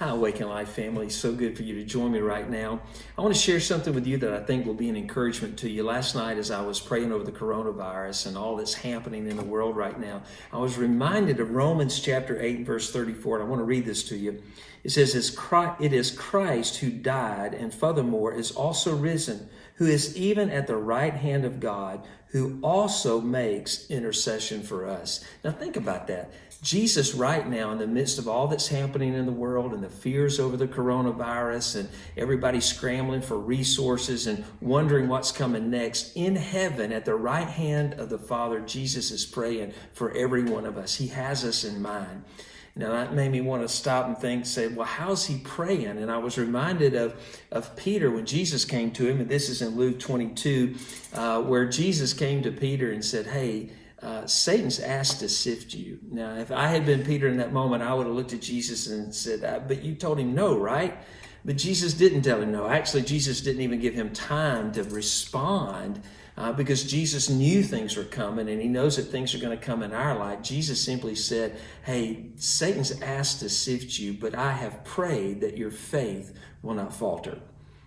Hi, Awaken Life family. So good for you to join me right now. I want to share something with you that I think will be an encouragement to you. Last night, as I was praying over the coronavirus and all that's happening in the world right now, I was reminded of Romans chapter 8 and verse 34. And I want to read this to you. It says, "It is Christ who died and furthermore is also risen, who is even at the right hand of God, who also makes intercession for us." Now think about that. Jesus right now, in the midst of all that's happening in the world and the fears over the coronavirus and everybody scrambling for resources and wondering what's coming next, in heaven at the right hand of the Father, Jesus is praying for every one of us. He has us in mind. Now that made me want to stop and say, well, how's he praying? And I was reminded of Peter when Jesus came to him, and this is in Luke 22, where Jesus came to Peter and said, hey, Satan's asked to sift you. Now, if I had been Peter in that moment, I would have looked at Jesus and said, but you told him no, right? But Jesus didn't tell him no. Actually, Jesus didn't even give him time to respond because Jesus knew things were coming and he knows that things are going to come in our life. Jesus simply said, hey, Satan's asked to sift you, but I have prayed that your faith will not falter.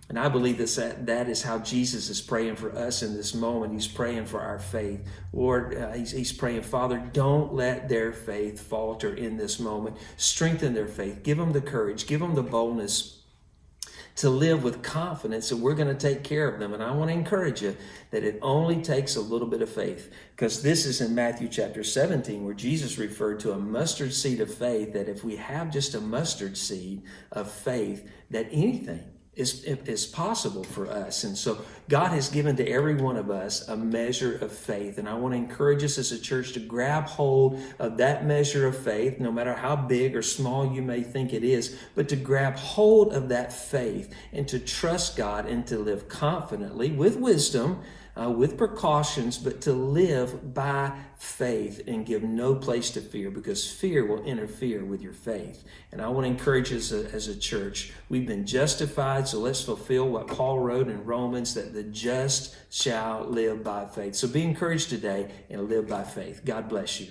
And I believe that is how Jesus is praying for us in this moment. He's praying for our faith. Lord, he's praying, Father, don't let their faith falter in this moment. Strengthen their faith. Give them the courage. Give them the boldness to live with confidence that we're going to take care of them. And I want to encourage you that it only takes a little bit of faith, because this is in Matthew chapter 17 where Jesus referred to a mustard seed of faith, that if we have just a mustard seed of faith, that anything is possible for us. And so God has given to every one of us a measure of faith. And I want to encourage us as a church to grab hold of that measure of faith, no matter how big or small you may think it is, but to grab hold of that faith and to trust God and to live confidently with wisdom, with precautions, but to live by faith and give no place to fear, because fear will interfere with your faith. And I want to encourage us as a church, we've been justified, so let's fulfill what Paul wrote in Romans, that the just shall live by faith. So be encouraged today and live by faith. God bless you.